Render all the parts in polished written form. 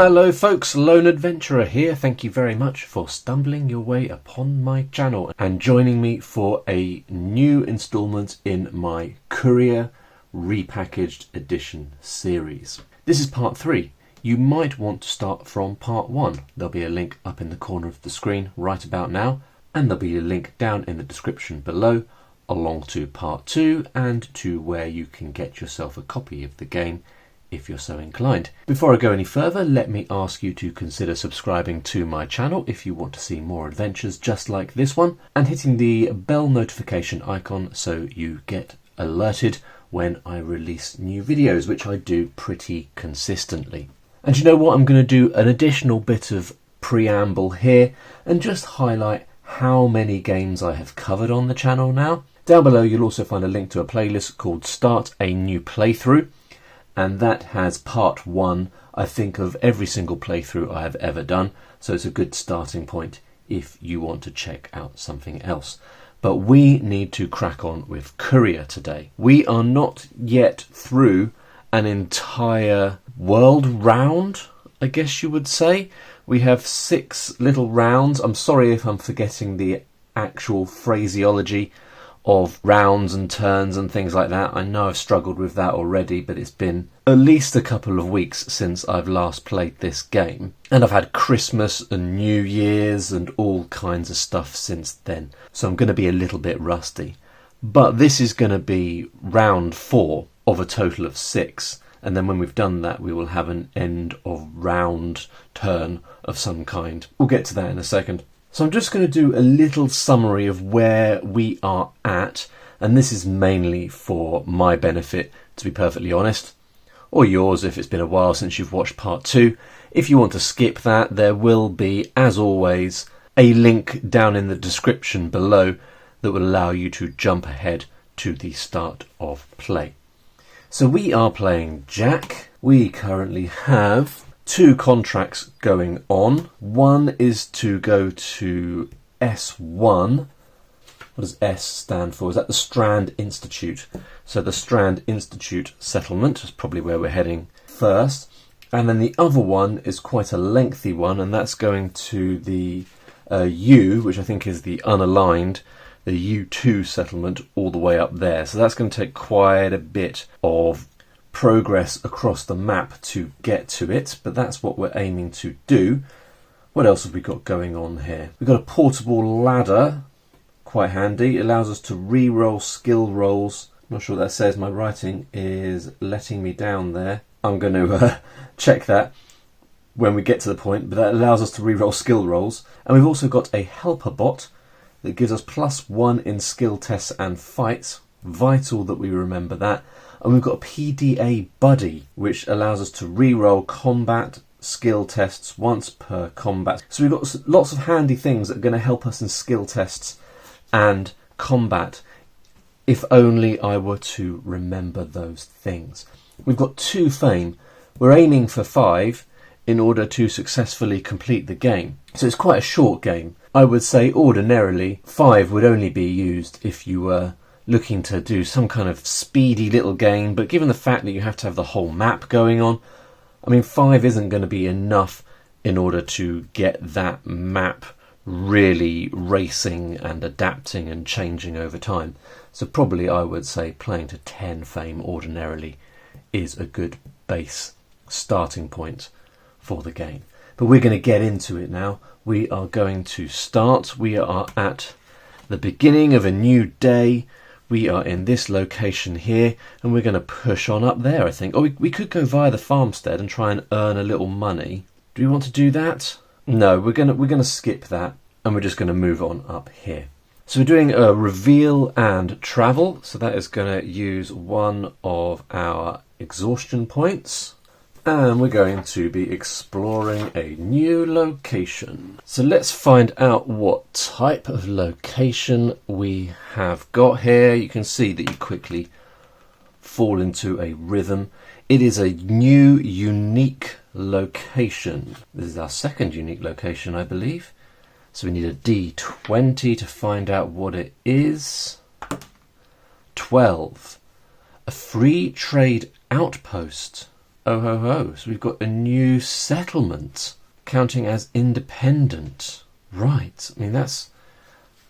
Hello folks, Lone Adventurer here. Thank you very much for stumbling your way upon my channel and joining me for a new instalment in my Courier repackaged edition series. This is part 3. You might want to start from part 1. There'll be a link up in the corner of the screen right about now, and there'll be a link down in the description below along to part 2 and to where you can get yourself a copy of the game if you're so inclined. Before I go any further, let me ask you to consider subscribing to my channel if you want to see more adventures just like this one, and hitting the bell notification icon so you get alerted when I release new videos, which I do pretty consistently. And you know what, I'm going to do an additional bit of preamble here and just highlight how many games I have covered on the channel now. Down below you'll also find a link to a playlist called Start a New Playthrough, and that has part 1, I think, of every single playthrough I have ever done, so it's a good starting point if you want to check out something else. But we need to crack on with Courier today. We are not yet through an entire world round, I guess you would say. We have 6 little rounds. I'm sorry if I'm forgetting the actual phraseology of rounds and turns and things like that. I know I've struggled with that already, but it's been at least a couple of weeks since I've last played this game, and I've had Christmas and New Year's and all kinds of stuff since then, so I'm going to be a little bit rusty. But this is going to be round 4 of a total of 6, and then when we've done that we will have an end of round turn of some kind. We'll get to that in a second. So I'm just going to do a little summary of where we are at, and this is mainly for my benefit, to be perfectly honest, or yours if it's been a while since you've watched part 2. If you want to skip that, there will be, as always, a link down in the description below that will allow you to jump ahead to the start of play. So we are playing Jack. We currently have 2 contracts going on. One is to go to S1. What does S stand for? Is that the Strand Institute? So the Strand Institute settlement is probably where we're heading first. And then the other one is quite a lengthy one, and that's going to the U, which I think is the unaligned, the U2 settlement all the way up there. So that's going to take quite a bit of progress across the map to get to it, but that's what we're aiming to do. What else have we got going on here? We've got a portable ladder, quite handy. It allows us to re-roll skill rolls. I'm not sure what that says. My writing is letting me down there. I'm going to check that when we get to the point, but that allows us to re-roll skill rolls. And we've also got a helper bot that gives us +1 in skill tests and fights. Vital that we remember that. And we've got a PDA buddy, which allows us to re-roll combat skill tests once per combat. So we've got lots of handy things that are going to help us in skill tests and combat, if only I were to remember those things. We've got 2 fame. We're aiming for 5 in order to successfully complete the game. So it's quite a short game. I would say ordinarily 5 would only be used if you were looking to do some kind of speedy little game, but given the fact that you have to have the whole map going on, I mean 5 isn't going to be enough in order to get that map really racing and adapting and changing over time. So probably I would say playing to 10 fame ordinarily is a good base starting point for the game. But we're going to get into it now. We are going to start. We are at the beginning of a new day. We are in this location here, and we're going to push on up there, I think. Oh, we could go via the farmstead and try and earn a little money. Do we want to do that? No, we're going to skip that, and we're just going to move on up here. So we're doing a reveal and travel, so that is going to use one of our exhaustion points. And we're going to be exploring a new location. So let's find out what type of location we have got here. You can see that you quickly fall into a rhythm. It is a new, unique location. This is our second unique location, I believe. So we need a D20 to find out what it is. 12. A free trade outpost. Oh ho ho, so we've got a new settlement, counting as independent. Right, I mean that's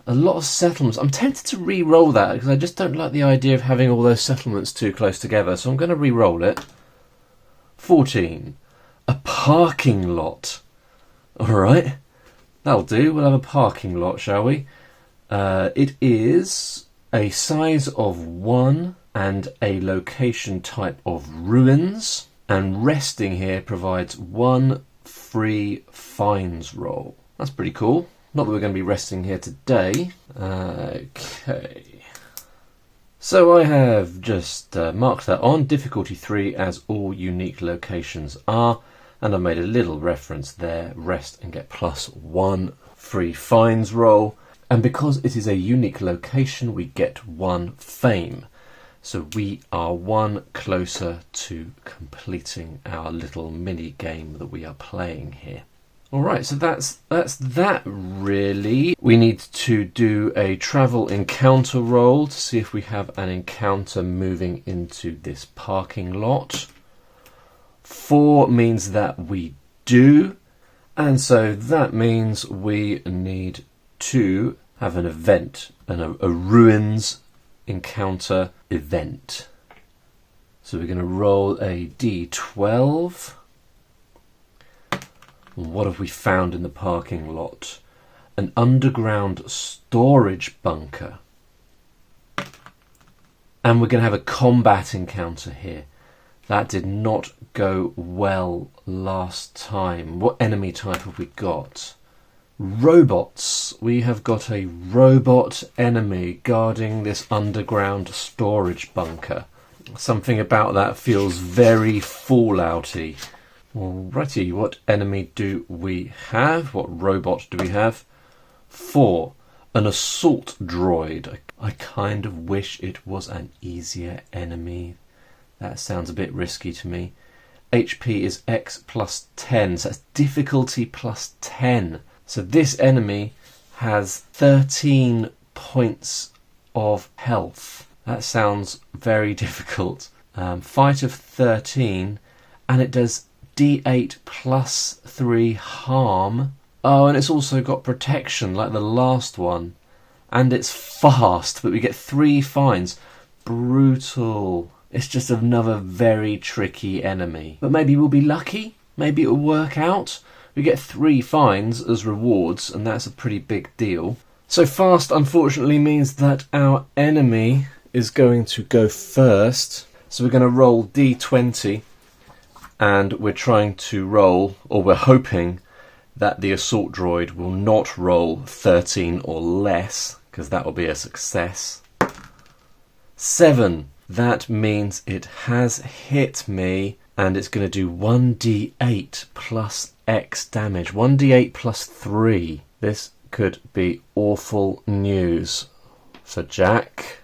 a lot of settlements. I'm tempted to re-roll that because I just don't like the idea of having all those settlements too close together, so I'm going to re-roll it. 14. A parking lot. Alright, that'll do. We'll have a parking lot, shall we? It is a size of 1 and a location type of ruins, and resting here provides 1 free finds roll. That's pretty cool. Not that we're going to be resting here today. Okay. So I have just marked that on difficulty 3 as all unique locations are, and I've made a little reference there, rest and get +1 free finds roll. And because it is a unique location, we get 1 fame. So we are 1 closer to completing our little mini game that we are playing here. Alright, so that's that really. We need to do a travel encounter roll to see if we have an encounter moving into this parking lot. 4 means that we do, and so that means we need to have an event, a ruins encounter event. So we're going to roll a d12. What have we found in the parking lot? An underground storage bunker. And we're going to have a combat encounter here. That did not go well last time. What enemy type have we got? Robots. We have got a robot enemy guarding this underground storage bunker. Something about that feels very Fallouty. Alrighty, what enemy do we have? What robot do we have? 4. An assault droid. I kind of wish it was an easier enemy. That sounds a bit risky to me. HP is X +10, so that's difficulty +10. So this enemy has 13 points of health. That sounds very difficult. Fight of 13, and it does D8 +3 harm. Oh, and it's also got protection like the last one. And it's fast, but we get 3 fines. Brutal. It's just another very tricky enemy. But maybe we'll be lucky. Maybe it'll work out. We get 3 fines as rewards, and that's a pretty big deal. So fast, unfortunately, means that our enemy is going to go first. So we're going to roll D20. And we're trying to roll, or we're hoping, that the assault droid will not roll 13 or less, because that will be a success. 7. That means it has hit me, and it's going to do 1d8 plus X damage. 1d8 plus 3. This could be awful news for Jack.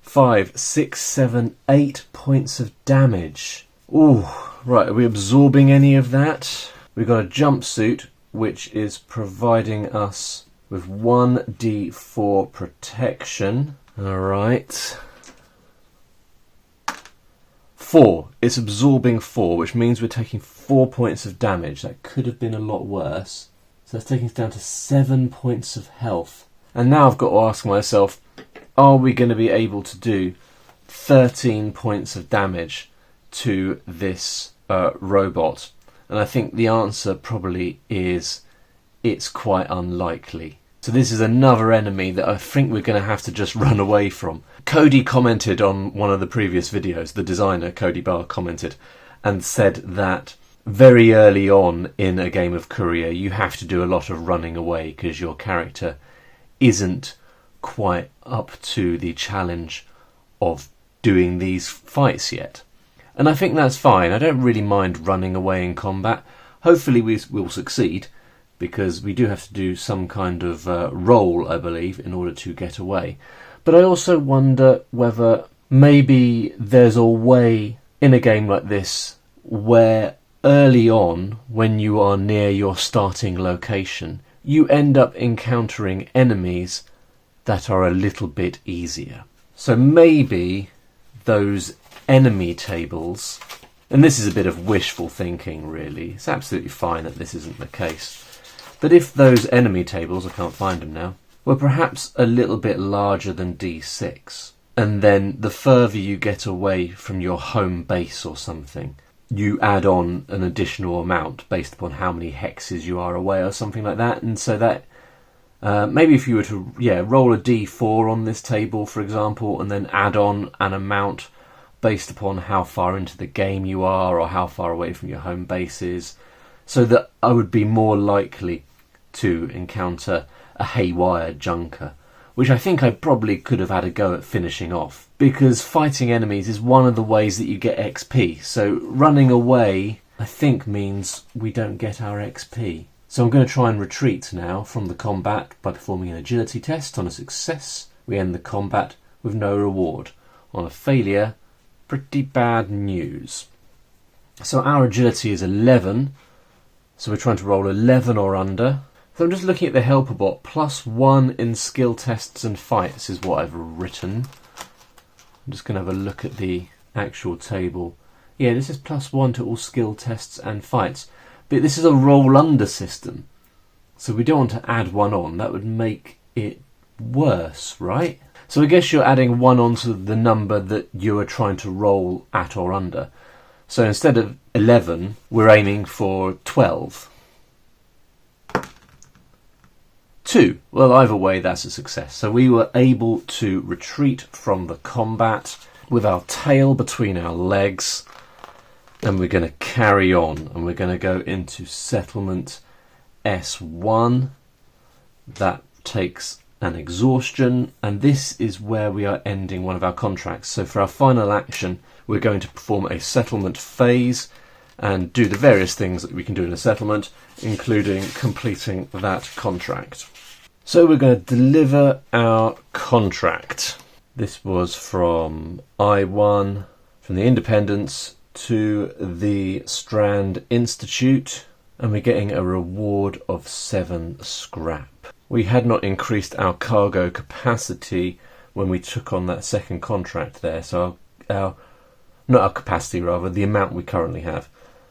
5, 6, 7, 8 points of damage. Ooh, right, are we absorbing any of that? We've got a jumpsuit, which is providing us with 1d4 protection. Alright. 4. It's absorbing 4, which means we're taking 4 points of damage. That could have been a lot worse. So that's taking us down to 7 points of health. And now I've got to ask myself, are we going to be able to do 13 points of damage to this robot? And I think the answer probably is it's quite unlikely. So this is another enemy that I think we're going to have to just run away from. Cody commented on one of the previous videos, the designer Cody Barr commented, and said that very early on in a game of Courier you have to do a lot of running away because your character isn't quite up to the challenge of doing these fights yet. And I think that's fine. I don't really mind running away in combat. Hopefully we will succeed, because we do have to do some kind of roll, I believe, in order to get away. But I also wonder whether maybe there's a way in a game like this where early on, when you are near your starting location, you end up encountering enemies that are a little bit easier. So maybe those enemy tables, and this is a bit of wishful thinking really, it's absolutely fine that this isn't the case, but if those enemy tables, I can't find them now, were perhaps a little bit larger than D6, and then the further you get away from your home base or something, you add on an additional amount based upon how many hexes you are away or something like that, and so that maybe if you were to roll a d4 on this table, for example, and then add on an amount based upon how far into the game you are or how far away from your home base is, so that I would be more likely to encounter a haywire junker, which I think I probably could have had a go at finishing off, because fighting enemies is one of the ways that you get XP, so running away I think means we don't get our XP. So I'm going to try and retreat now from the combat by performing an agility test. On a success, we end the combat with no reward. On a failure, pretty bad news. So our agility is 11, so we're trying to roll 11 or under. So I'm just looking at the helper bot. +1 in skill tests and fights is what I've written. I'm just going to have a look at the actual table. Yeah, this is +1 to all skill tests and fights. But this is a roll under system, so we don't want to add 1 on. That would make it worse, right? So I guess you're adding 1 onto the number that you are trying to roll at or under. So instead of 11, we're aiming for 12. 2. Well, either way, that's a success. So we were able to retreat from the combat with our tail between our legs. And we're going to carry on, and we're going to go into settlement S1. That takes an exhaustion, and this is where we are ending one of our contracts. So for our final action, we're going to perform a settlement phase and do the various things that we can do in a settlement, including completing that contract. So we're going to deliver our contract. This was from I1, from the Independence to the Strand Institute, and we're getting a reward of 7 scrap. We had not increased our cargo capacity when we took on that second contract there, so not our capacity, rather, the amount we currently have.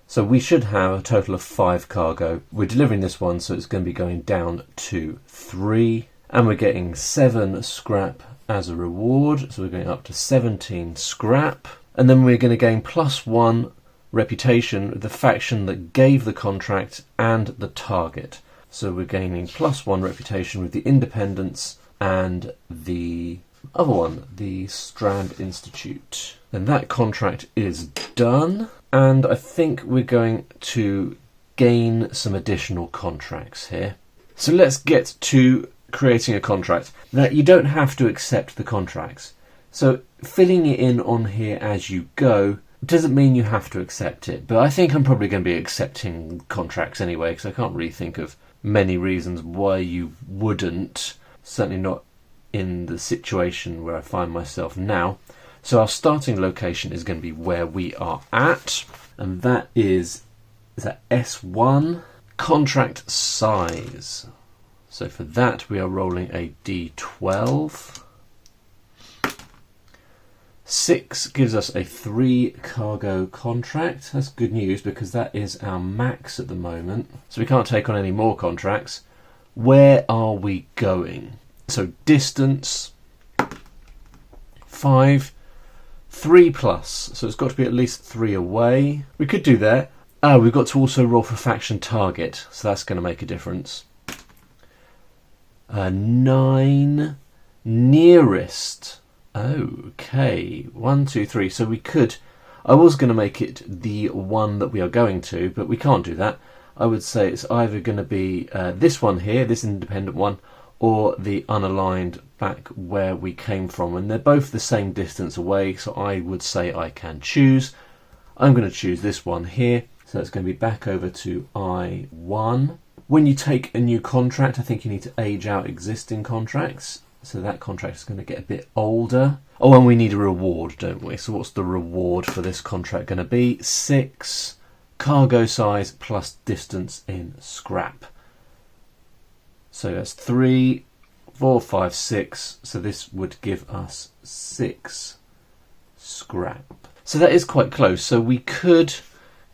So we should have a total of 5 cargo. We're delivering this one, so it's going to be going down to 3, and we're getting 7 scrap as a reward, so we're going up to 17 scrap. And then we're going to gain +1 reputation with the faction that gave the contract and the target. So we're gaining +1 reputation with the Independence and the other one, the Strand Institute. Then that contract is done, and I think we're going to gain some additional contracts here. So let's get to creating a contract. Now, you don't have to accept the contracts. So filling it in on here as you go doesn't mean you have to accept it, but I think I'm probably going to be accepting contracts anyway, because I can't really think of many reasons why you wouldn't, certainly not in the situation where I find myself now. So our starting location is going to be where we are at, and that is that S1, contract size. So for that we are rolling a D12. 6 gives us a 3 cargo contract. That's good news, because that is our max at the moment. So we can't take on any more contracts. Where are we going? So distance, 5, 3+. So it's got to be at least 3 away. We could do that. We've got to also roll for faction target, so that's going to make a difference. 9, nearest. Okay, 1, 2, 3. So we could, I was going to make it the one that we are going to, but we can't do that. I would say it's either going to be this one here, this independent one, or the unaligned back where we came from. And they're both the same distance away, so I would say I can choose. I'm going to choose this one here. So it's going to be back over to I1. When you take a new contract, I think you need to age out existing contracts. So that contract is going to get a bit older. Oh, and we need a reward, don't we? So what's the reward for this contract going to be? 6 cargo size plus distance in scrap. So that's 3, 4, 5, 6. So this would give us 6 scrap. So that is quite close. So we could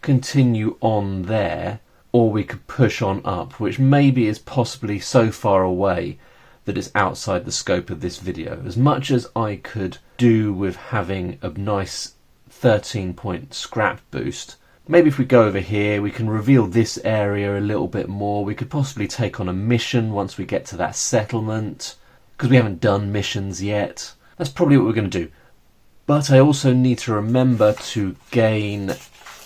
continue on there, or we could push on up, which maybe is possibly so far away that it's outside the scope of this video. As much as I could do with having a nice 13-point scrap boost, maybe if we go over here, we can reveal this area a little bit more. We could possibly take on a mission once we get to that settlement, because we haven't done missions yet. That's probably what we're going to do. But I also need to remember to gain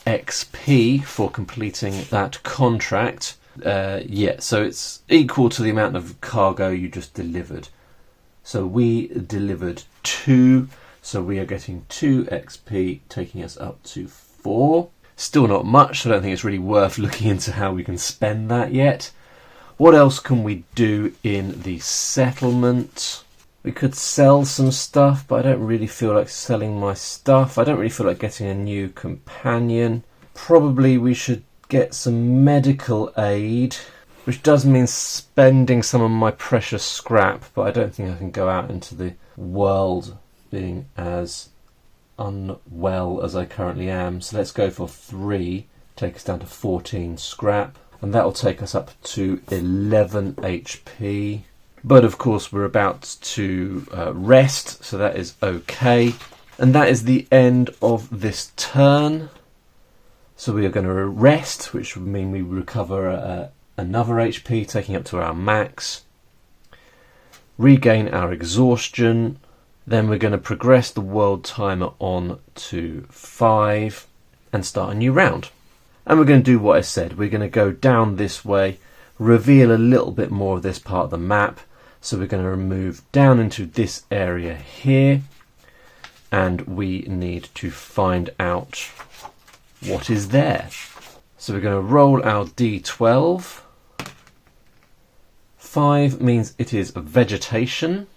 XP for completing that contract. Yeah, so it's equal to the amount of cargo you just delivered. So we delivered 2, so we are getting 2 XP, taking us up to 4. Still not much, so I don't think it's really worth looking into how we can spend that yet. What else can we do in the settlement? We could sell some stuff, but I don't really feel like selling my stuff. I don't really feel like getting a new companion. Probably we should get some medical aid, which does mean spending some of my precious scrap, but I don't think I can go out into the world being as unwell as I currently am. So let's go for 3, take us down to 14 scrap, and that will take us up to 11 HP. But of course we're about to rest, so that is okay. And that is the end of this turn. So we are going to rest, which would mean we recover another HP, taking up to our max. Regain our exhaustion. Then we're going to progress the world timer on to 5 and start a new round. And we're going to do what I said. We're going to go down this way, reveal a little bit more of this part of the map. So we're going to move down into this area here, and we need to find out what is there. So we're going to roll our D12. 5 means it is vegetation.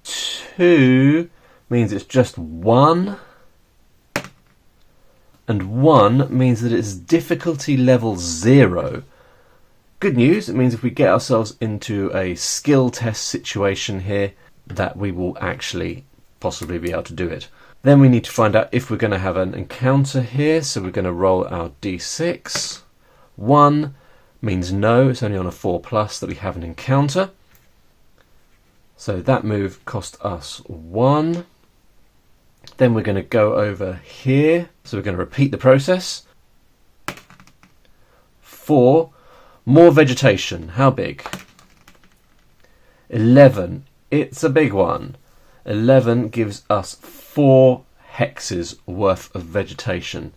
2 means it's just 1. And 1 means that it's difficulty level 0. Good news, it means if we get ourselves into a skill test situation here, that we will actually possibly be able to do it. Then we need to find out if we're going to have an encounter here, so we're going to roll our D6. 1 means no, it's only on a 4+ that we have an encounter. So that move cost us 1. Then we're going to go over here, so we're going to repeat the process. 4. More vegetation. How big? 11. It's a big one. 11 gives us 4 hexes worth of vegetation.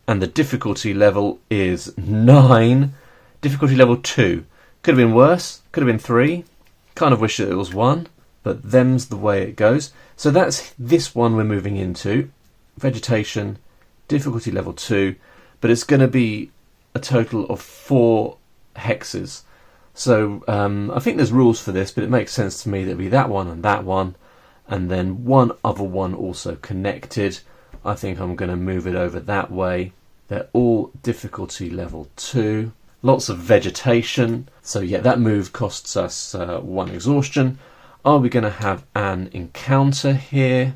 And the difficulty level is 9. Difficulty level 2. Could have been worse. Could have been 3. Kind of wish that it was 1. But them's the way it goes. So that's this one we're moving into. Vegetation. Difficulty level 2. But it's going to be a total of 4 hexes. So I think there's rules for this, but it makes sense to me that it'd be that one, and then one other one also connected. I think I'm going to move it over that way. They're all difficulty level 2. Lots of vegetation. So yeah, that move costs us 1 exhaustion. Are we going to have an encounter here?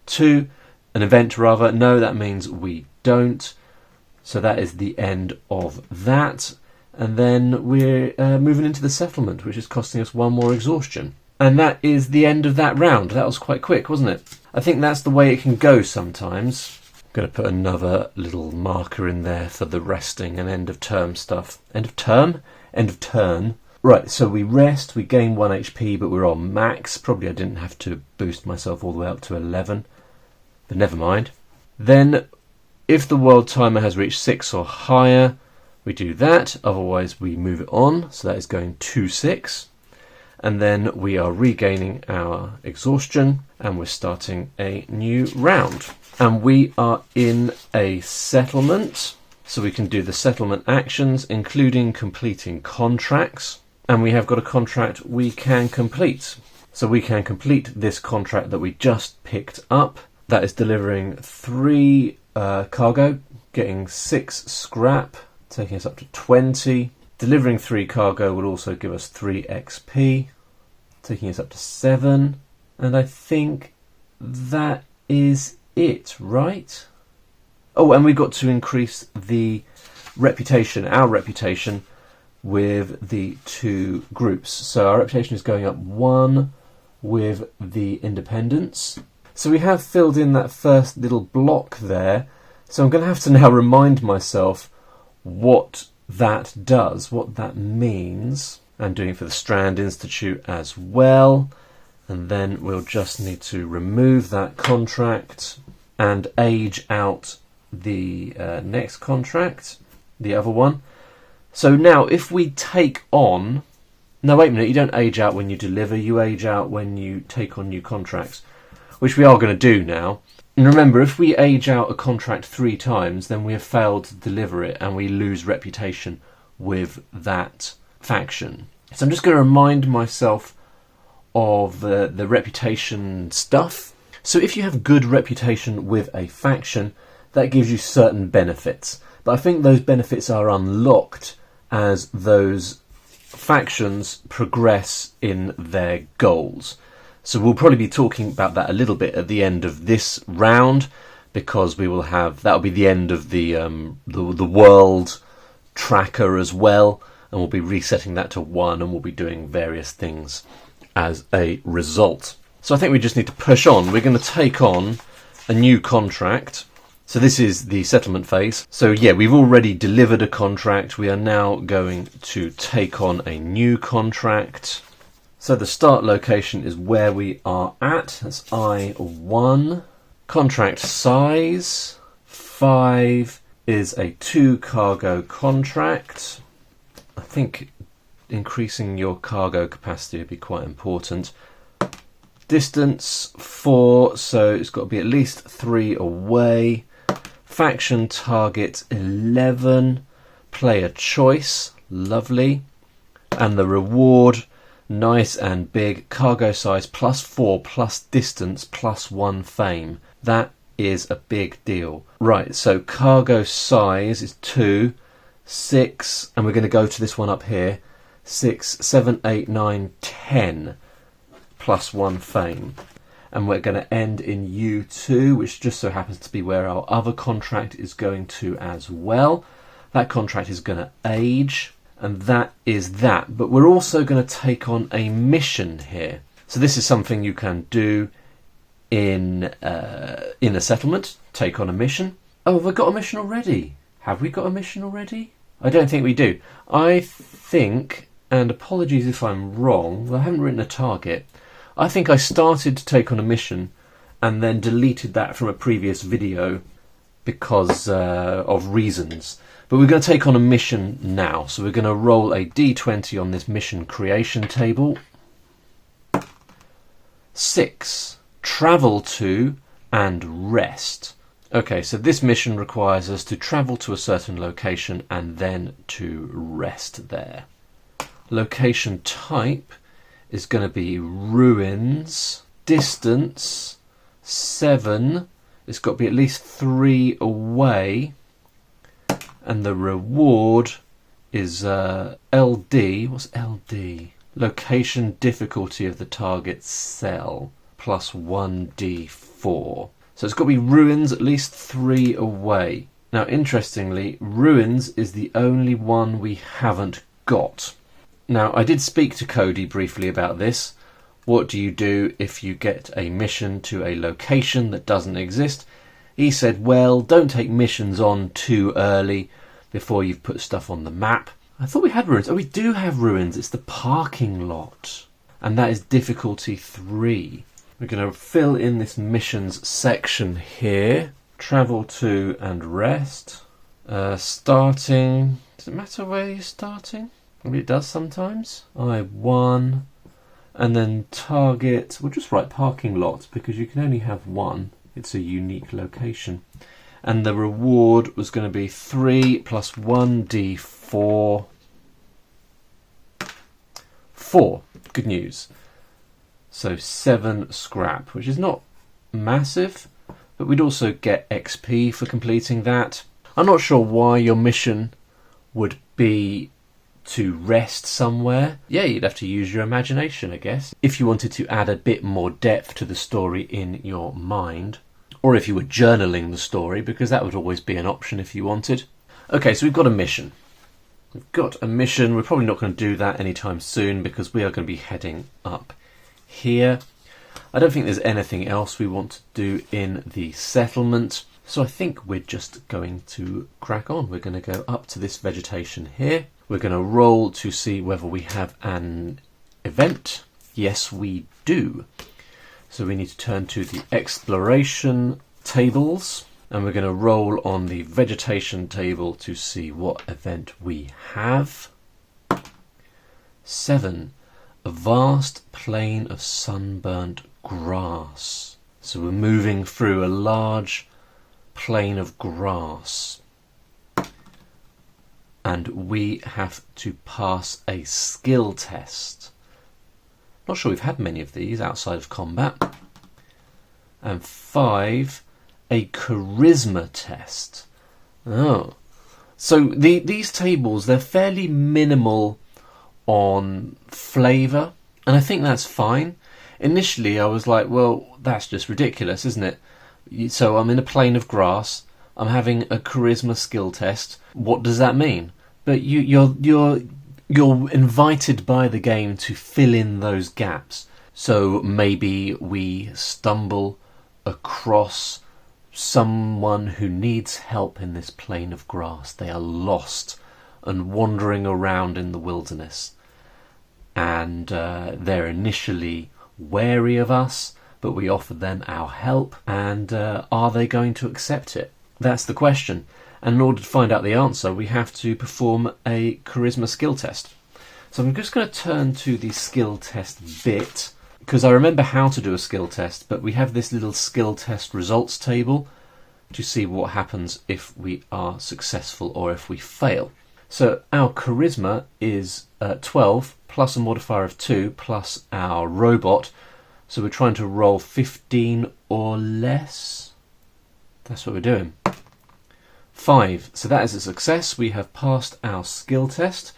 2. An event rather. No, that means we don't. So that is the end of that. And then we're moving into the settlement, which is costing us 1 more exhaustion. And that is the end of that round. That was quite quick, wasn't it? I think that's the way it can go sometimes. I'm going to put another little marker in there for the resting and end of term stuff. End of term? End of turn. Right, so we rest, we gain 1 HP, but we're on max. Probably I didn't have to boost myself all the way up to 11. But never mind. Then, if the world timer has reached 6 or higher, we do that. Otherwise, we move it on. So that is going to 6. And then we are regaining our exhaustion, and we're starting a new round. And we are in a settlement. So we can do the settlement actions, including completing contracts. And we have got a contract we can complete. So we can complete this contract that we just picked up. That is delivering 3 cargo, getting 6 scrap, taking us up to 20. Delivering 3 cargo would also give us 3 XP, taking us up to 7. And I think that is it, right? Oh, and we've got to increase the reputation, our reputation, with the two groups. So our reputation is going up 1 with the independents. So we have filled in that first little block there. So I'm going to have to now remind myself what that does, what that means. I'm doing it for the Strand Institute as well. And then we'll just need to remove that contract and age out the next contract, the other one. So now if we take on... No, wait a minute, you don't age out when you deliver, you age out when you take on new contracts, which we are going to do now. And remember, if we age out a contract 3 times, then we have failed to deliver it and we lose reputation with that faction. So I'm just going to remind myself of the reputation stuff. So if you have good reputation with a faction, that gives you certain benefits. But I think those benefits are unlocked as those factions progress in their goals. So we'll probably be talking about that a little bit at the end of this round, because we will have, that'll be the end of the world tracker as well, and we'll be resetting that to 1, and we'll be doing various things as a result. So I think we just need to push on. We're going to take on a new contract. So this is the settlement phase. So yeah, we've already delivered a contract. We are now going to take on a new contract. So the start location is where we are at. That's I1. Contract size 5 is a 2 cargo contract. I think increasing your cargo capacity would be quite important. Distance 4, so it's got to be at least 3 away. Faction target 11. Player choice, lovely. And the reward, nice and big. Cargo size +4 plus distance +1 fame. That is a big deal. Right, so cargo size is 2, 6, and we're going to go to this one up here. 6, 7, 8, 9, 10 +1 fame. And we're going to end in U2, which just so happens to be where our other contract is going to as well. That contract is going to age, and that is that. But we're also going to take on a mission here. So this is something you can do in a settlement, take on a mission. Oh, have we got a mission already? Have we got a mission already? I don't think we do. I think, and apologies if I'm wrong, I haven't written a target. I think I started to take on a mission and then deleted that from a previous video because of reasons. But we're going to take on a mission now. So we're going to roll a d20 on this mission creation table. 6. Travel to and rest. Okay, so this mission requires us to travel to a certain location and then to rest there. Location type is going to be ruins. Distance 7. It's got to be at least 3 away. And the reward is LD. What's LD? Location difficulty of the target cell plus 1d4. So it's got to be ruins at least 3 away. Now, interestingly, ruins is the only one we haven't got. Now, I did speak to Cody briefly about this. What do you do if you get a mission to a location that doesn't exist? He said, well, don't take missions on too early before you've put stuff on the map. I thought we had ruins. Oh, we do have ruins. It's the parking lot. And that is difficulty 3. We're going to fill in this missions section here. Travel to and rest. Starting. Does it matter where you're starting? Maybe it does sometimes. I1. And then target. We'll just write parking lot because you can only have one. It's a unique location. And the reward was going to be 3 plus 1d4. 4. Good news. So 7 scrap, which is not massive, but we'd also get XP for completing that. I'm not sure why your mission would be to rest somewhere, yeah, you'd have to use your imagination, I guess. If you wanted to add a bit more depth to the story in your mind, or if you were journaling the story, because that would always be an option if you wanted. Okay, so we've got a mission. We've got a mission. We're probably not going to do that anytime soon because we are going to be heading up here. I don't think there's anything else we want to do in the settlement, so I think we're just going to crack on. We're going to go up to this vegetation here. We're going to roll to see whether we have an event. Yes, we do. So we need to turn to the exploration tables, and we're going to roll on the vegetation table to see what event we have. 7. A vast plain of sunburnt grass. So we're moving through a large plain of grass. And we have to pass a skill test. Not sure we've had many of these outside of combat. And 5, a charisma test. Oh. So these tables, they're fairly minimal on flavour, and I think that's fine. Initially I was like, well, that's just ridiculous, isn't it? So I'm in a plain of grass, I'm having a charisma skill test. What does that mean? But you're invited by the game to fill in those gaps. So maybe we stumble across someone who needs help in this plain of grass. They are lost and wandering around in the wilderness, and they're initially wary of us, but we offer them our help, and are they going to accept it? That's the question. And in order to find out the answer, we have to perform a charisma skill test. So I'm just going to turn to the skill test bit, because I remember how to do a skill test, but we have this little skill test results table to see what happens if we are successful or if we fail. So our charisma is 12 plus a modifier of 2 plus our robot. So we're trying to roll 15 or less. That's what we're doing. 5. So that is a success. We have passed our skill test.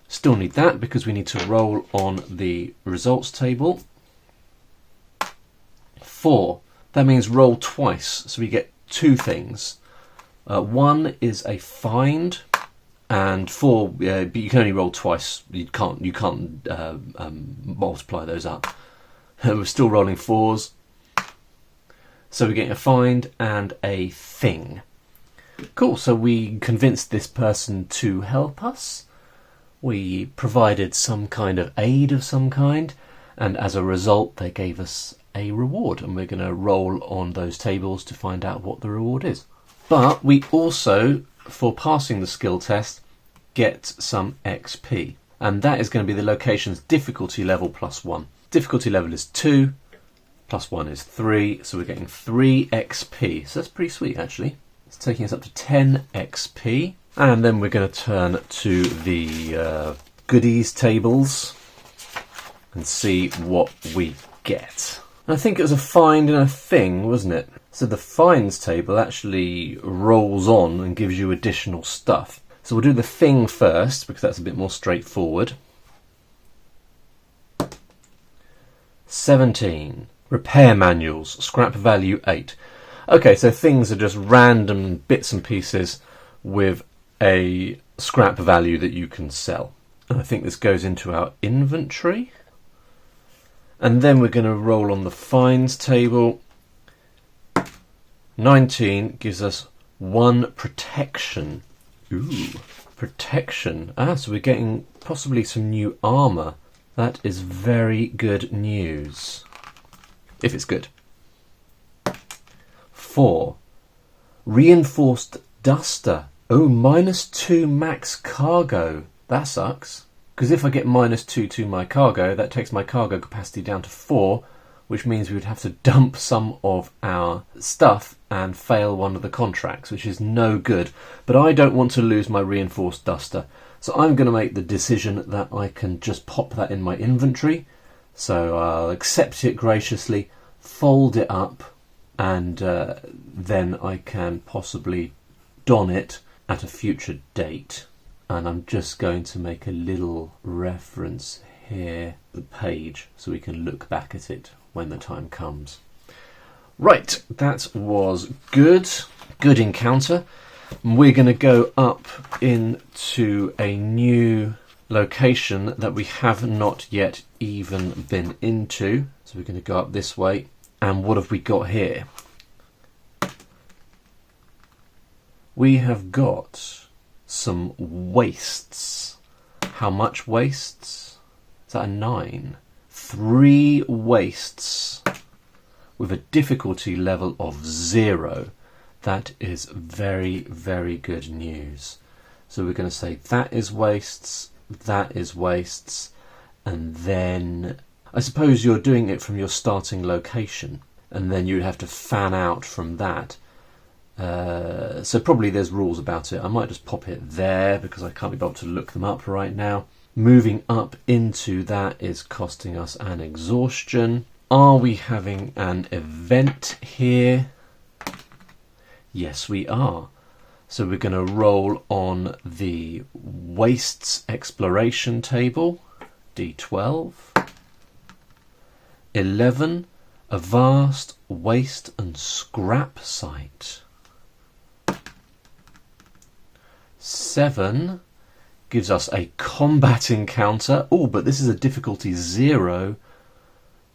Still need that because we need to roll on the results table. 4. That means roll twice. So we get 2 things. 1 is a find. And 4, but you can only roll twice. You can't multiply those up. We're still rolling 4s. So we're getting a find and a thing. Cool, so we convinced this person to help us. We provided some kind of aid of some kind, and as a result they gave us a reward, and we're going to roll on those tables to find out what the reward is. But we also, for passing the skill test, get some XP, and that is going to be the location's difficulty level plus 1. Difficulty level is 2, plus 1 is 3, so we're getting 3 XP, so that's pretty sweet actually. It's taking us up to 10 XP, and then we're going to turn to the goodies tables and see what we get. And I think it was a find and a thing, wasn't it? So the finds table actually rolls on and gives you additional stuff. So we'll do the thing first because that's a bit more straightforward. 17. Repair manuals, scrap value 8. Okay, so things are just random bits and pieces with a scrap value that you can sell. And I think this goes into our inventory. And then we're going to roll on the finds table. 19 gives us 1 protection. Ooh, protection. So we're getting possibly some new armour. That is very good news. If it's good. 4. Reinforced duster. Oh, -2 max cargo. That sucks. Because if I get -2 to my cargo, that takes my cargo capacity down to 4, which means we would have to dump some of our stuff and fail one of the contracts, which is no good. But I don't want to lose my reinforced duster, so I'm going to make the decision that I can just pop that in my inventory. So I'll accept it graciously, fold it up, and then I can possibly don it at a future date. And I'm just going to make a little reference here, the page, so we can look back at it when the time comes. Right, that was good. Good encounter. We're going to go up into a new location that we have not yet even been into. So we're going to go up this way. And what have we got here? We have got some wastes. How much wastes? Is that a 9? 3 wastes with a difficulty level of 0. That is very, very good news. So we're going to say that is wastes, and then I suppose you're doing it from your starting location, and then you'd have to fan out from that. So probably there's rules about it. I might just pop it there because I can't be bothered to look them up right now. Moving up into that is costing us an exhaustion. Are we having an event here? Yes, we are. So we're going to roll on the wastes exploration table, D12. 11, a vast waste and scrap site. 7 gives us a combat encounter. Oh, but this is a difficulty 0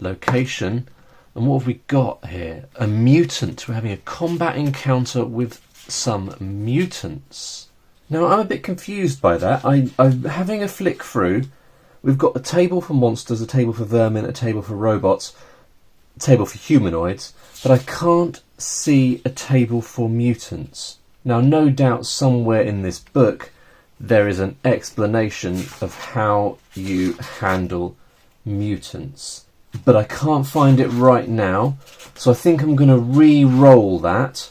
location. And what have we got here? A mutant. We're having a combat encounter with some mutants. Now, I'm a bit confused by that. I'm having a flick through. We've got a table for monsters, a table for vermin, a table for robots, a table for humanoids, but I can't see a table for mutants. Now, no doubt somewhere in this book there is an explanation of how you handle mutants, but I can't find it right now, so I think I'm going to re-roll that,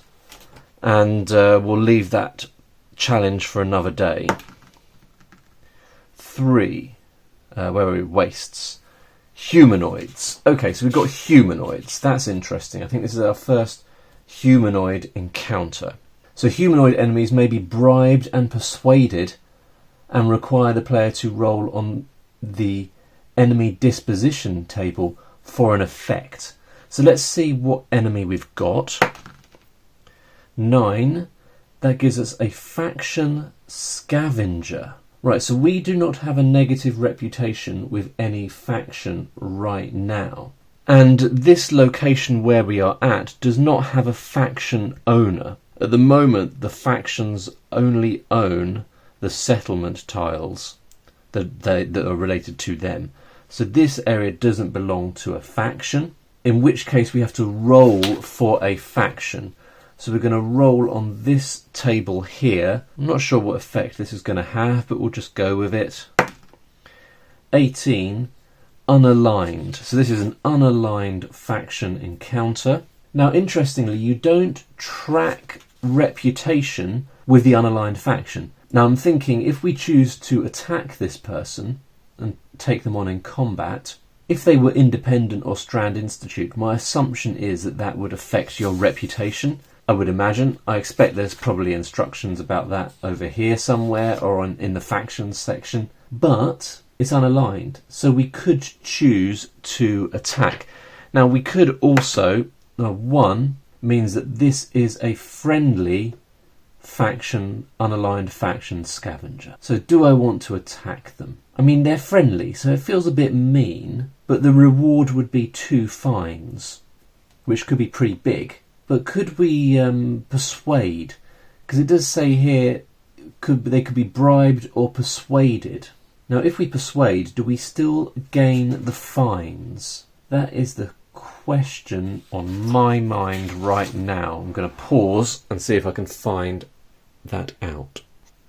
and we'll leave that challenge for another day. 3. Where are we? Wastes. Humanoids. Okay, so we've got humanoids. That's interesting. I think this is our first humanoid encounter. So humanoid enemies may be bribed and persuaded and require the player to roll on the enemy disposition table for an effect. So let's see what enemy we've got. 9. That gives us a faction scavenger. Right, so we do not have a negative reputation with any faction right now. And this location where we are at does not have a faction owner. At the moment, the factions only own the settlement tiles that are related to them. So this area doesn't belong to a faction, in which case we have to roll for a faction. So we're going to roll on this table here. I'm not sure what effect this is going to have, but we'll just go with it. 18, unaligned. So this is an unaligned faction encounter. Now, interestingly, you don't track reputation with the unaligned faction. Now, I'm thinking if we choose to attack this person and take them on in combat, if they were independent or Strand Institute, my assumption is that that would affect your reputation. I would imagine. I expect there's probably instructions about that over here somewhere or in the factions section, but it's unaligned, so we could choose to attack. Now, we could also, 1 means that this is a friendly faction, unaligned faction scavenger. So do I want to attack them? I mean, they're friendly, so it feels a bit mean, but the reward would be 2 fines, which could be pretty big. But could we persuade? Because it does say here they could be bribed or persuaded. Now, if we persuade, do we still gain the fines? That is the question on my mind right now. I'm going to pause and see if I can find that out.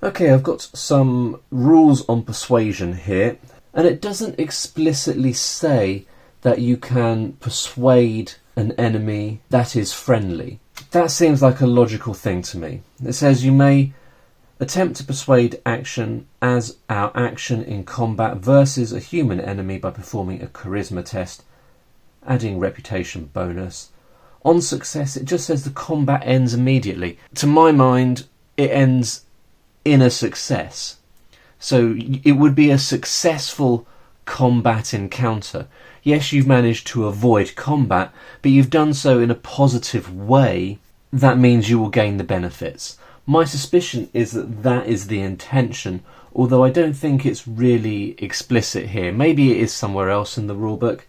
Okay, I've got some rules on persuasion here, and it doesn't explicitly say that you can persuade an enemy that is friendly. That seems like a logical thing to me. It says you may attempt to persuade action as our action in combat versus a human enemy by performing a charisma test, adding reputation bonus. On success, it just says the combat ends immediately. To my mind, it ends in a success. So it would be a successful combat encounter. Yes, you've managed to avoid combat, but you've done so in a positive way. That means you will gain the benefits. My suspicion is that that is the intention, although I don't think it's really explicit here. Maybe it is somewhere else in the rulebook.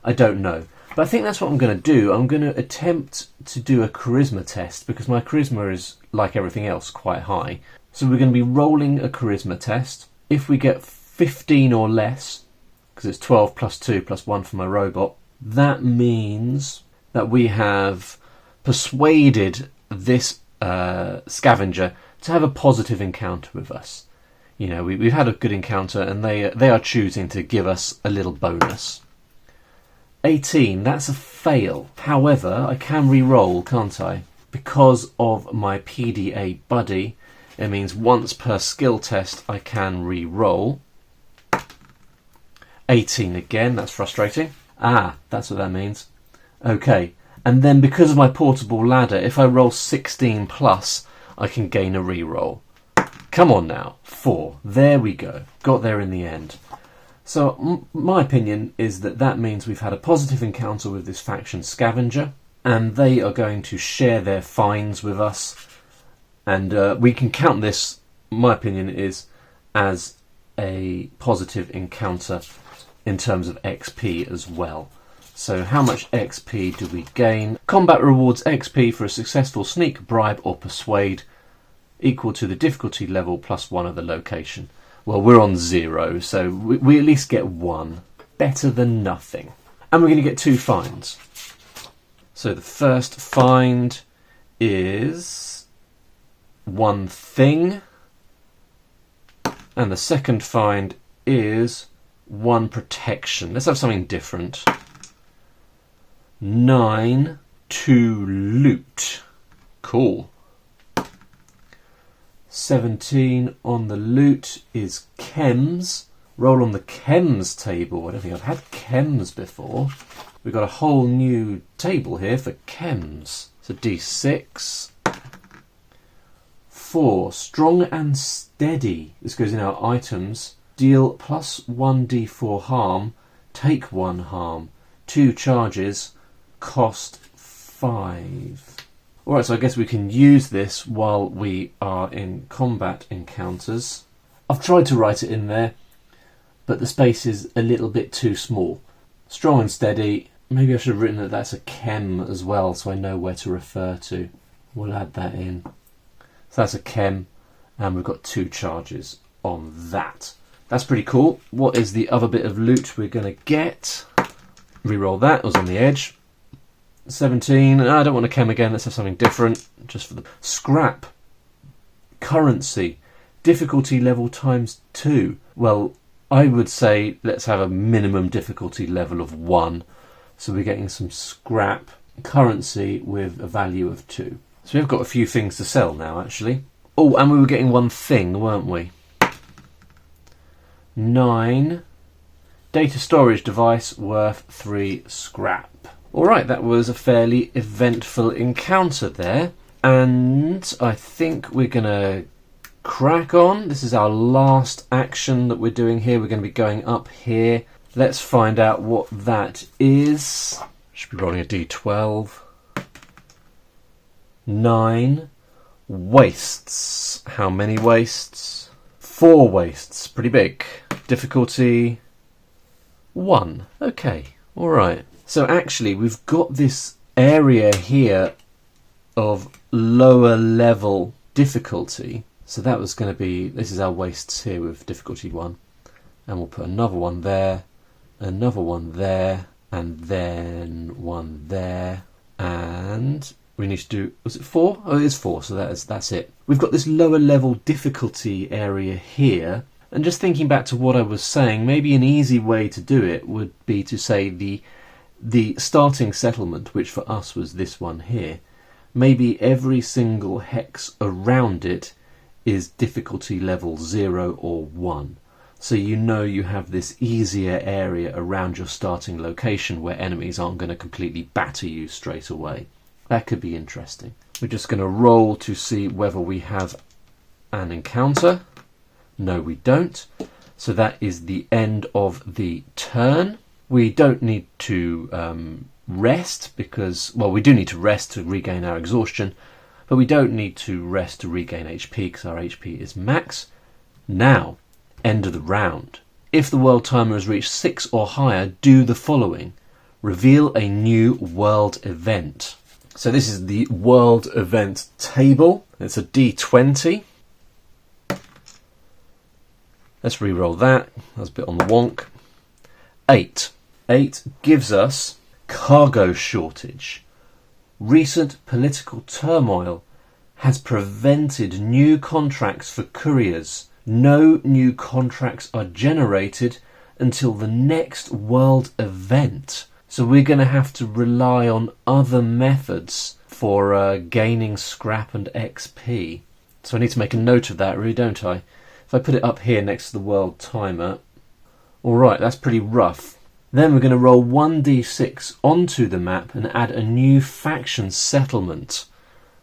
I don't know. But I think that's what I'm going to do. I'm going to attempt to do a charisma test, because my charisma is, like everything else, quite high. So we're going to be rolling a charisma test. If we get 15 or less, because it's 12 plus 2 plus 1 for my robot, that means that we have persuaded this scavenger to have a positive encounter with us. You know, we've had a good encounter, and they are choosing to give us a little bonus. 18, that's a fail. However, I can re-roll, can't I? Because of my PDA buddy, it means once per skill test I can re-roll. 18 again, that's frustrating. Ah, that's what that means. Okay, and then because of my portable ladder, if I roll 16 plus, I can gain a re-roll. Come on now, 4. There we go. Got there in the end. So my opinion is that that means we've had a positive encounter with this faction scavenger, and they are going to share their finds with us. And we can count this, my opinion is, as a positive encounter in terms of XP as well. So how much XP do we gain? Combat rewards XP for a successful sneak, bribe or persuade, equal to the difficulty level plus 1 of the location. Well, we're on 0, so we at least get 1. Better than nothing. And we're going to get 2 finds. So the first find is 1 thing. And the second find is 1 protection. Let's have something different. 9 to loot. Cool. 17 on the loot is chems. Roll on the chems table. I don't think I've had chems before. We've got a whole new table here for chems. So D6. 4. Strong and steady. This goes in our items. Deal plus 1d4 harm. Take 1 harm. 2 charges. Cost 5. Alright, so I guess we can use this while we are in combat encounters. I've tried to write it in there, but the space is a little bit too small. Strong and steady. Maybe I should have written that that's a chem as well, so I know where to refer to. We'll add that in. So that's a chem, and we've got 2 charges on that. That's pretty cool. What is the other bit of loot we're going to get? Reroll that, it was on the edge. 17, I don't want a chem again, let's have something different, just for the scrap. Currency, difficulty level times 2. Well, I would say let's have a minimum difficulty level of 1. So we're getting some scrap currency with a value of 2. So we've got a few things to sell now, actually. Oh, and we were getting 1 thing, weren't we? 9, data storage device worth 3 scrap. Alright, that was a fairly eventful encounter there, and I think we're going to crack on. This is our last action that we're doing here. We're going to be going up here. Let's find out what that is. Should be rolling a d12. 9. Wastes. How many wastes? 4 wastes. Pretty big. Difficulty 1. Okay, alright. So actually we've got this area here of lower level difficulty. So that was going to be, this is our wastes here with difficulty 1. And we'll put another one there, another one there, and then one there. And we need to do, was it 4? Oh, it is 4, so that's it. We've got this lower level difficulty area here. And just thinking back to what I was saying, maybe an easy way to do it would be to say the starting settlement, which for us was this one here, maybe every single hex around it is difficulty level 0 or 1. So you know you have this easier area around your starting location where enemies aren't going to completely batter you straight away. That could be interesting. We're just going to roll to see whether we have an encounter. No, we don't. So that is the end of the turn. We don't need to rest because, well, we do need to rest to regain our exhaustion, but we don't need to rest to regain HP because our HP is max. Now, end of the round. If the world timer has reached 6 or higher, do the following. Reveal a new world event. So this is the world event table. It's a D20. Let's re-roll that. That's a bit on the wonk. 8. 8 gives us cargo shortage. Recent political turmoil has prevented new contracts for couriers. No new contracts are generated until the next world event. So we're going to have to rely on other methods for gaining scrap and XP. So I need to make a note of that, really, don't I? If I put it up here next to the world timer. Alright, that's pretty rough. Then we're going to roll 1d6 onto the map and add a new faction settlement.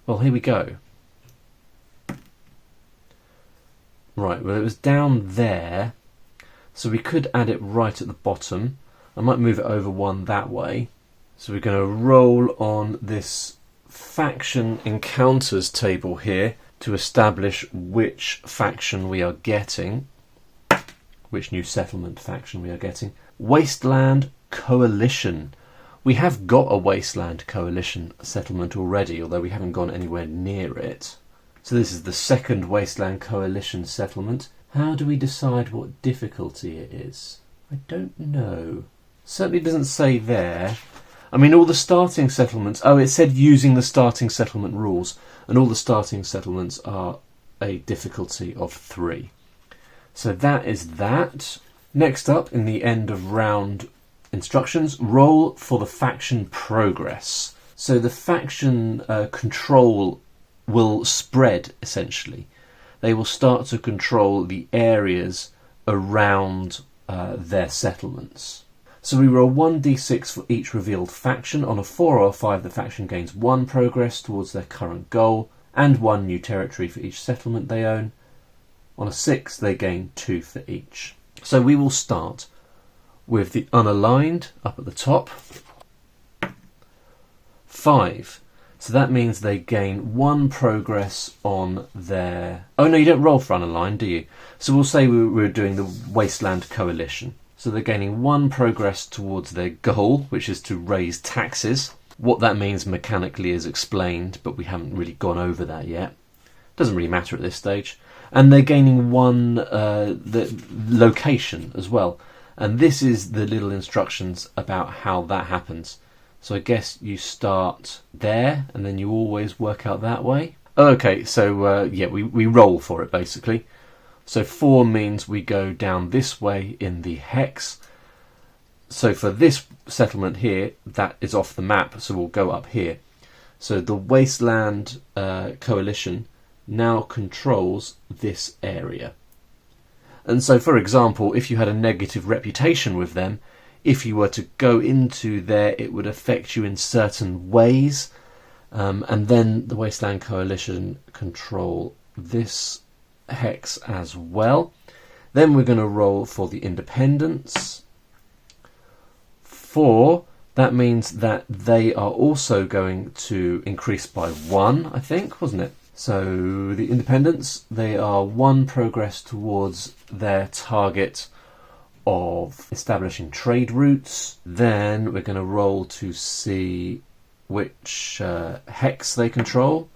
Well, here we go. Right, well, it was down there, so we could add it right at the bottom. I might move it over one that way. So we're going to roll on this faction encounters table here to establish which faction we are getting, which new settlement faction we are getting. Wasteland Coalition. We have got a Wasteland Coalition settlement already, although we haven't gone anywhere near it. So this is the second Wasteland Coalition settlement. How do we decide what difficulty it is? I don't know. Certainly doesn't say there. I mean, all the starting settlements... Oh, it said using the starting settlement rules, and all the starting settlements are a difficulty of 3. So that is that. Next up, in the end of round instructions, roll for the faction progress. So the faction control will spread, essentially. They will start to control the areas around their settlements. So we roll 1d6 for each revealed faction. On a 4 or 5, the faction gains 1 progress towards their current goal and 1 new territory for each settlement they own. On a 6, they gain 2 for each. So we will start with the unaligned up at the top. 5. So that means they gain 1 progress on their... Oh no, you don't roll for unaligned, do you? So we'll say we're doing the Wasteland Coalition. So they're gaining 1 progress towards their goal, which is to raise taxes. What that means mechanically is explained, but we haven't really gone over that yet. Doesn't really matter at this stage. And they're gaining 1 the location as well. And this is the little instructions about how that happens. So I guess you start there, and then you always work out that way. Okay, so yeah, we roll for it, basically. So 4 means we go down this way in the hex. So for this settlement here, that is off the map, so we'll go up here. So the Wasteland Coalition now controls this area. And so, for example, if you had a negative reputation with them, if you were to go into there, it would affect you in certain ways. And then the Wasteland Coalition control this hex as well. Then we're going to roll for the independence. 4, that means that they are also going to increase by 1, I think, wasn't it? So the independents, they are 1 progress towards their target of establishing trade routes. Then we're going to roll to see which hex they control.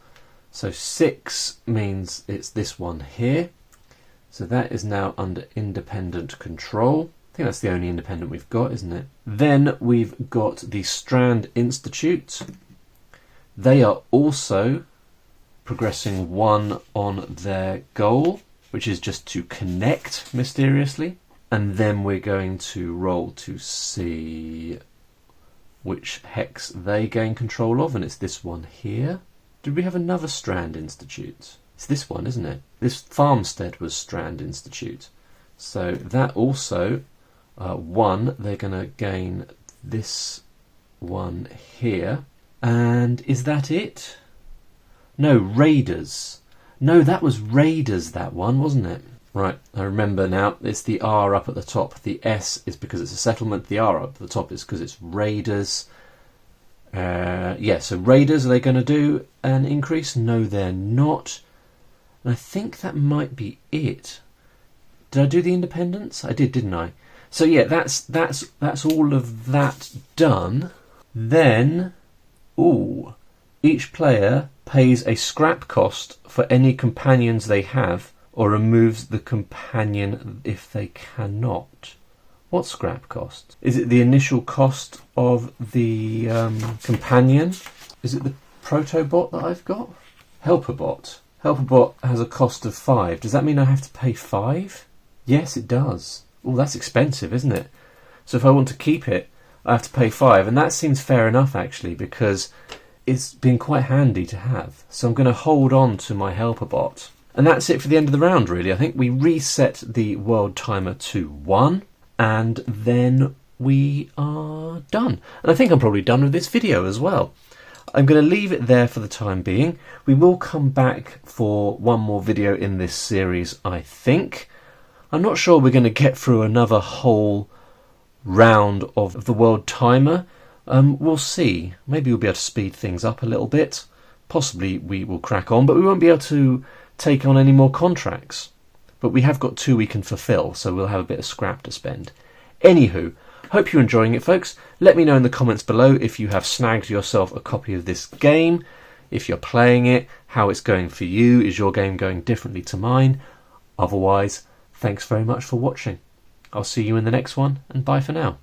So 6 means it's this one here. So that is now under independent control. I think that's the only independent we've got, isn't it? Then we've got the Strand Institute. They are also progressing 1 on their goal, which is just to connect mysteriously. And then we're going to roll to see which hex they gain control of, and it's this one here. Did we have another Strand Institute? It's this one, isn't it? This farmstead was Strand Institute. So that also, 1, they're going to gain this one here. And is that it? No, Raiders. No, that was Raiders, that one, wasn't it? Right, I remember now, it's the R up at the top. The S is because it's a settlement. The R up at the top is because it's raiders. Yeah, so raiders, are they going to do an increase? No, they're not. And I think that might be it. Did I do the independents? I did, didn't I? So yeah, that's all of that done. Then, each player pays a scrap cost for any companions they have, or removes the companion if they cannot. What scrap cost? Is it the initial cost of the companion? Is it the protobot that I've got? Helperbot. Helperbot has a cost of 5. Does that mean I have to pay 5? Yes, it does. Oh, that's expensive, isn't it? So if I want to keep it, I have to pay 5. And that seems fair enough, actually, because it's been quite handy to have. So I'm going to hold on to my Helperbot. And that's it for the end of the round, really. I think we reset the world timer to 1, and then we are done. And I think I'm probably done with this video as well. I'm going to leave it there for the time being. We will come back for one more video in this series, I think. I'm not sure we're going to get through another whole round of the world timer. We'll see. Maybe we'll be able to speed things up a little bit. Possibly we will crack on, but we won't be able to take on any more contracts. But we have got 2 we can fulfill, so we'll have a bit of scrap to spend. Anywho, hope you're enjoying it, folks. Let me know in the comments below if you have snagged yourself a copy of this game, if you're playing it, how it's going for you. Is your game going differently to mine? Otherwise, thanks very much for watching. I'll see you in the next one, and bye for now.